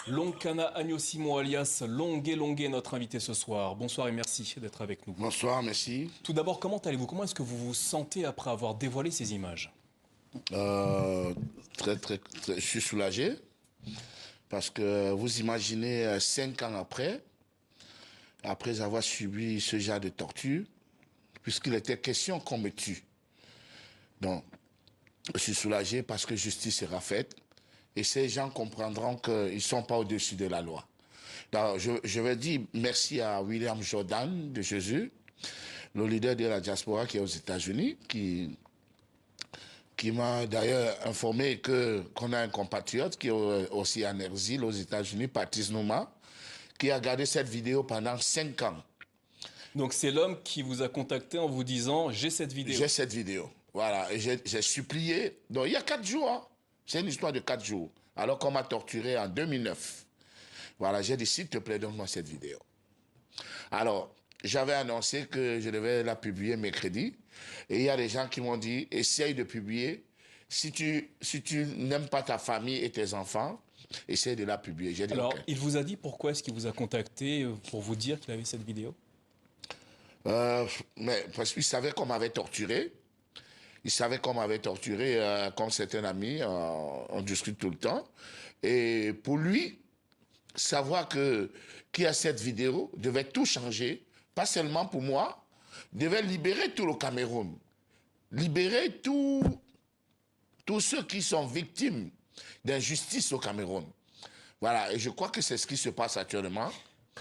Lonkana Agnosimo alias Longué Longué, notre invité ce soir. Bonsoir et merci d'être avec nous. Bonsoir, merci. Tout d'abord, comment allez-vous? Comment est-ce que vous vous sentez après avoir dévoilé ces images? Euh, je suis soulagé parce que vous imaginez 5 ans après avoir subi ce genre de torture, puisqu'il était question qu'on me tue. Donc, je suis soulagé parce que justice sera faite et ces gens comprendront qu'ils ne sont pas au-dessus de la loi. Donc, je vais dire merci à William Jordan de Jésus, le leader de la diaspora qui est aux États-Unis, qui m'a d'ailleurs informé qu'on a un compatriote qui est aussi en exil aux États-Unis, Patrice Nouma, qui a regardé cette vidéo pendant 5 ans. Donc c'est l'homme qui vous a contacté en vous disant « j'ai cette vidéo ». J'ai cette vidéo. Voilà, et j'ai supplié. Donc il y a 4 jours, hein. C'est une histoire de 4 jours. Alors qu'on m'a torturé en 2009. Voilà, j'ai dit, s'il te plaît, donne-moi cette vidéo. Alors, j'avais annoncé que je devais la publier mercredi. Et il y a des gens qui m'ont dit, essaye de publier. Si tu n'aimes pas ta famille et tes enfants, essaye de la publier. J'ai dit, Alors, OK. il vous a dit pourquoi est-ce qu'il vous a contacté pour vous dire qu'il avait cette vidéo? Mais parce qu'il savait qu'on m'avait torturé. Il savait qu'on m'avait torturé comme certains amis. On discute tout le temps. Et pour lui, savoir qu'il y a cette vidéo devait tout changer, pas seulement pour moi, devait libérer tout le Cameroun, libérer tous ceux qui sont victimes d'injustice au Cameroun. Voilà, et je crois que c'est ce qui se passe actuellement.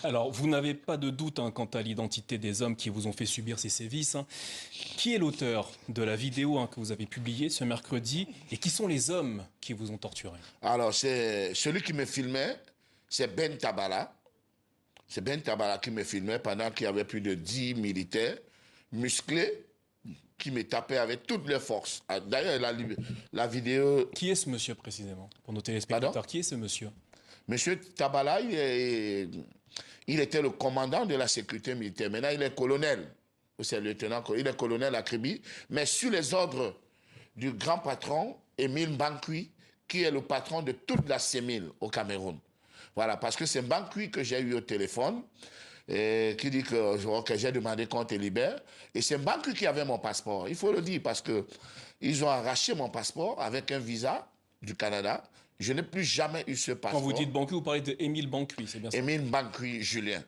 Alors, vous n'avez pas de doute quant à l'identité des hommes qui vous ont fait subir ces sévices. Qui est l'auteur de la vidéo que vous avez publiée ce mercredi et qui sont les hommes qui vous ont torturé? Alors, c'est celui qui me filmait, c'est Ben Tabala. C'est Ben Tabala qui me filmait pendant qu'il y avait plus de 10 militaires musclés qui me tapaient avec toutes leurs forces. D'ailleurs, la vidéo... Qui est ce monsieur précisément? Pour nos téléspectateurs, Pardon? qui est ce monsieur? Monsieur Tabala, il était le commandant de la sécurité militaire. Maintenant, il est colonel. C'est lieutenant, il est colonel à Kribi. Mais sur les ordres du grand patron, Émile Mbankwi, qui est le patron de toute la CEMIL au Cameroun. Voilà, parce que c'est Mbankwi que j'ai eu au téléphone, qui dit que j'ai demandé qu'on te libère. Et c'est Mbankwi qui avait mon passeport. Il faut le dire, parce que ils ont arraché mon passeport avec un visa du Canada. Je n'ai plus jamais eu ce passeport. Quand vous dites Bankui, vous parlez de Émile Bankui, c'est bien ça? Émile Mbankwi Julien.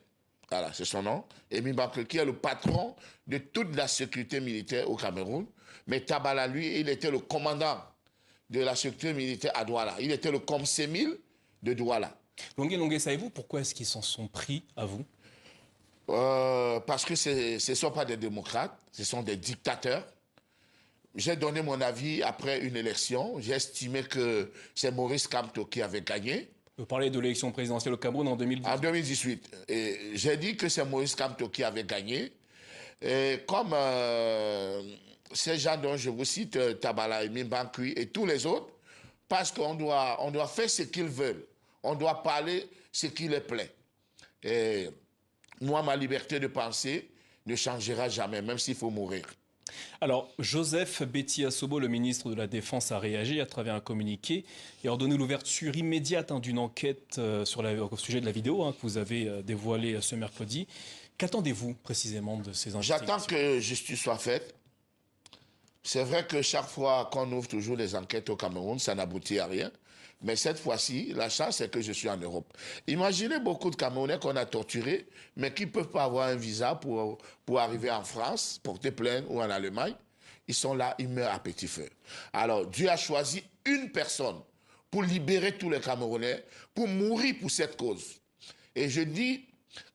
Voilà, c'est son nom. Émile Mbankwi, qui est le patron de toute la sécurité militaire au Cameroun. Mais Tabala, lui, il était le commandant de la sécurité militaire à Douala. Il était le COMSEMIL de Douala. Longué Longué, savez-vous pourquoi est-ce qu'ils s'en sont pris à vous? Parce que ce ne sont pas des démocrates, ce sont des dictateurs. J'ai donné mon avis après une élection. J'ai estimé que c'est Maurice Kamto qui avait gagné. Vous parlez de l'élection présidentielle au Cameroun en 2018. En 2018. Et j'ai dit que c'est Maurice Kamto qui avait gagné. Et comme ces gens dont je vous cite, Tabala, Émile Mbankwi et tous les autres, parce qu'on doit faire ce qu'ils veulent. On doit parler ce qui les plaît. Et moi, ma liberté de penser ne changera jamais, même s'il faut mourir. Alors, Joseph Betty Assobo, le ministre de la Défense, a réagi à travers un communiqué et a ordonné l'ouverture immédiate d'une enquête au sujet de la vidéo que vous avez dévoilée ce mercredi. Qu'attendez-vous précisément de ces investigations? J'attends que justice soit faite. C'est vrai que chaque fois qu'on ouvre toujours les enquêtes au Cameroun, ça n'aboutit à rien. Mais cette fois-ci, la chance, c'est que je suis en Europe. Imaginez beaucoup de Camerounais qu'on a torturés, mais qui ne peuvent pas avoir un visa pour arriver en France, porter plainte ou en Allemagne. Ils sont là, ils meurent à petit feu. Alors, Dieu a choisi une personne pour libérer tous les Camerounais, pour mourir pour cette cause. Et je dis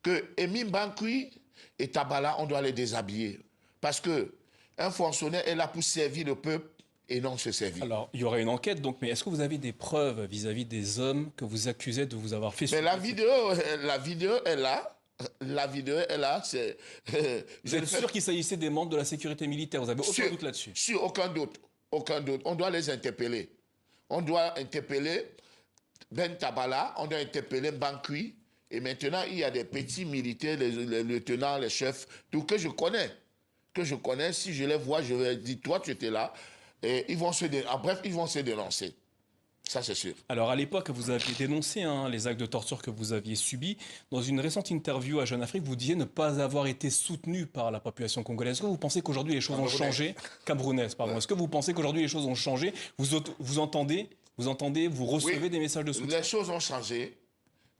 que Émile Mbankwi et Tabala, on doit les déshabiller. Parce que un fonctionnaire est là pour servir le peuple et non se servir. Alors, il y aura une enquête, donc, mais est-ce que vous avez des preuves vis-à-vis des hommes que vous accusez de vous avoir fait subir? Mais la vidéo est là. La vidéo est là. Vous êtes sûr qu'il s'agissait des membres de la sécurité militaire? Vous avez aucun doute là-dessus? Sur aucun doute. Aucun doute. On doit les interpeller. On doit interpeller Ben Tabala, on doit interpeller Mbankwi. Et maintenant, il y a des petits militaires, les lieutenants, les chefs, tout que je connais. Si je les vois, je vais dire, toi, tu étais là. Et ils vont bref, ils vont se dénoncer. Ça, c'est sûr. Alors à l'époque, vous aviez dénoncé les actes de torture que vous aviez subis. Dans une récente interview à Jeune Afrique, vous disiez ne pas avoir été soutenu par la population congolaise. Est-ce que vous pensez qu'aujourd'hui les choses ont changé? Camerounaise, pardon. Ouais. Est-ce que vous pensez qu'aujourd'hui les choses ont changé? Vous entendez, vous recevez des messages de soutien? Les choses ont changé.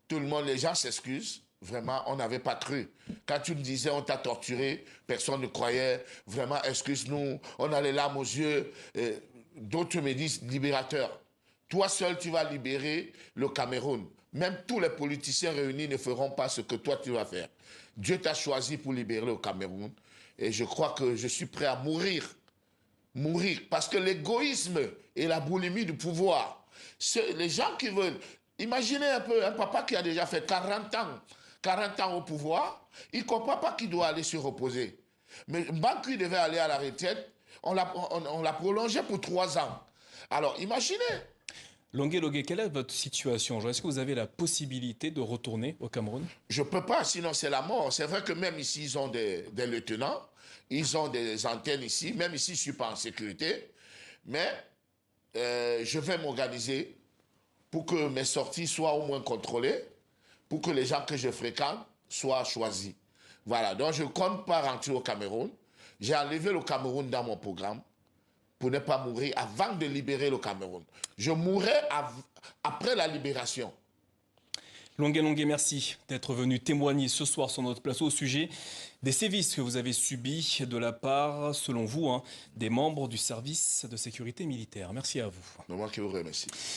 Tout le monde, les gens s'excusent. Vraiment, on n'avait pas cru. Quand tu me disais on t'a torturé, personne ne croyait. Vraiment, excuse-nous. On a les larmes aux yeux. D'autres me disent libérateur. Toi seul, tu vas libérer le Cameroun. Même tous les politiciens réunis ne feront pas ce que toi, tu vas faire. Dieu t'a choisi pour libérer le Cameroun. Et je crois que je suis prêt à mourir. Mourir. Parce que l'égoïsme et la boulimie du pouvoir, les gens qui veulent... Imaginez un peu un papa qui a déjà fait 40 ans au pouvoir, il ne comprend pas qu'il doit aller se reposer. Mais Banqui devait aller à la retraite, on l'a prolongé pour 3 ans. Alors, imaginez. Longué, quelle est votre situation? Est-ce que vous avez la possibilité de retourner au Cameroun? Je ne peux pas, sinon c'est la mort. C'est vrai que même ici, ils ont des lieutenants, ils ont des antennes ici, même ici, je ne suis pas en sécurité. Mais je vais m'organiser pour que mes sorties soient au moins contrôlées, pour que les gens que je fréquente soient choisis. Voilà, donc je ne compte pas rentrer au Cameroun. J'ai enlevé le Cameroun dans mon programme pour ne pas mourir avant de libérer le Cameroun. Je mourrai après la libération. Longué, merci d'être venu témoigner ce soir sur notre plateau au sujet des sévices que vous avez subis de la part, selon vous, des membres du service de sécurité militaire. Merci à vous. C'est moi qui vous remercie.